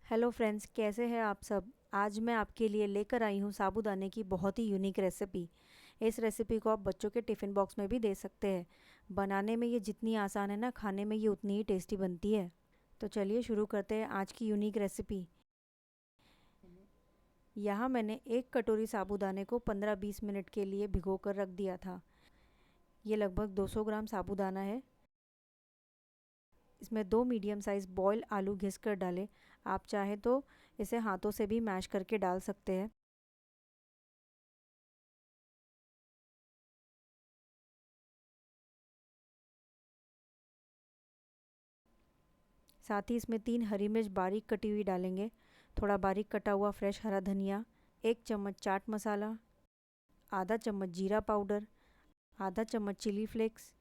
Hello friends, कैसे हैं आप सब। आज मैं आपके लिए लेकर आई हूँ साबूदाने की बहुत ही यूनिक रेसिपी। इस रेसिपी को आप बच्चों के टिफ़िन बॉक्स में भी दे सकते हैं। बनाने में ये जितनी आसान है ना, खाने में ये उतनी ही टेस्टी बनती है। तो चलिए शुरू करते हैं आज की यूनिक रेसिपी। यहाँ मैंने 1 कटोरी साबूदाने को 15-20 मिनट के लिए भिगो कर रख दिया था। ये लगभग 200 ग्राम साबूदाना है। इसमें 2 मीडियम साइज़ बॉयल आलू घिस कर डालें। आप चाहें तो इसे हाथों से भी मैश करके डाल सकते हैं। साथ ही इसमें 3 हरी मिर्च बारीक कटी हुई डालेंगे, थोड़ा बारीक कटा हुआ फ्रेश हरा धनिया, 1 चम्मच चाट मसाला, आधा चम्मच जीरा पाउडर, आधा चम्मच चिली फ्लेक्स,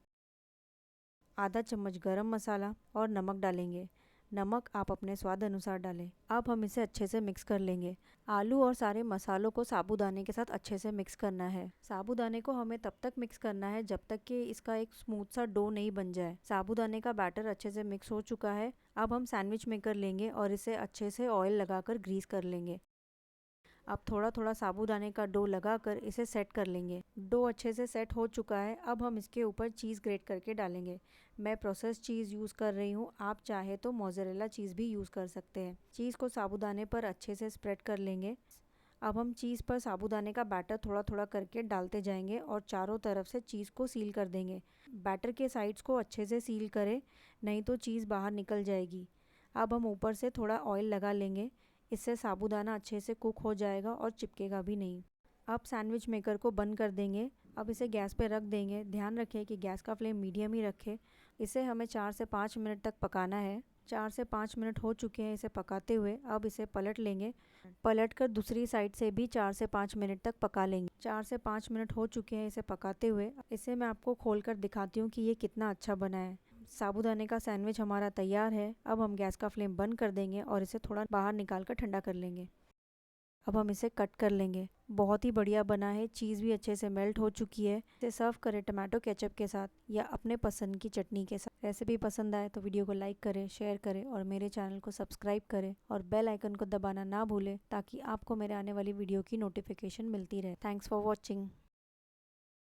आधा चम्मच गरम मसाला और नमक डालेंगे। नमक आप अपने स्वाद अनुसार डालें। अब हम इसे अच्छे से मिक्स कर लेंगे। आलू और सारे मसालों को साबूदाने के साथ अच्छे से मिक्स करना है। साबूदाने को हमें तब तक मिक्स करना है जब तक कि इसका एक स्मूथ सा डो नहीं बन जाए। साबूदाने का बैटर अच्छे से मिक्स हो चुका है। अब हम सैंडविच मेकर लेंगे और इसे अच्छे से ऑयल लगाकर ग्रीस कर लेंगे। अब थोड़ा थोड़ा साबूदाने का डो लगाकर इसे सेट कर लेंगे। डो अच्छे से सेट हो चुका है। अब हम इसके ऊपर चीज़ ग्रेट करके डालेंगे। मैं प्रोसेस चीज़ यूज़ कर रही हूँ, आप चाहे तो मोज़रेला चीज़ भी यूज़ कर सकते हैं। चीज़ को साबूदाने पर अच्छे से स्प्रेड कर लेंगे। अब हम चीज़ पर साबूदाने का बैटर थोड़ा थोड़ा करके डालते जाएंगे और चारों तरफ से चीज़ को सील कर देंगे। बैटर के साइड्स को अच्छे से सील करें, नहीं तो चीज़ बाहर निकल जाएगी। अब हम ऊपर से थोड़ा ऑयल लगा लेंगे। इससे साबूदाना अच्छे से कुक हो जाएगा और चिपकेगा भी नहीं। अब सैंडविच मेकर को बंद कर देंगे। अब इसे गैस पे रख देंगे। ध्यान रखें कि गैस का फ्लेम मीडियम ही रखें। इसे हमें 4 से 5 मिनट तक पकाना है। 4 से 5 मिनट हो चुके हैं इसे पकाते हुए। अब इसे पलट लेंगे। पलट कर दूसरी साइड से भी 4 से 5 मिनट तक पका लेंगे। 4 से 5 मिनट हो चुके हैं इसे पकाते हुए। इसे मैं आपको खोल कर दिखाती हूँ कि ये कितना अच्छा बना है। साबूदाने का सैंडविच हमारा तैयार है। अब हम गैस का फ्लेम बंद कर देंगे और इसे थोड़ा बाहर निकाल कर ठंडा कर लेंगे। अब हम इसे कट कर लेंगे। बहुत ही बढ़िया बना है। चीज़ भी अच्छे से मेल्ट हो चुकी है। इसे सर्व करें टमाटो केचप के साथ या अपने पसंद की चटनी के साथ। रेसिपी पसंद आए तो वीडियो को लाइक करें, शेयर करें और मेरे चैनल को सब्सक्राइब करें और बेल आइकन को दबाना ना भूलें ताकि आपको मेरे आने वाली वीडियो की नोटिफिकेशन मिलती रहे। Thanks for watching.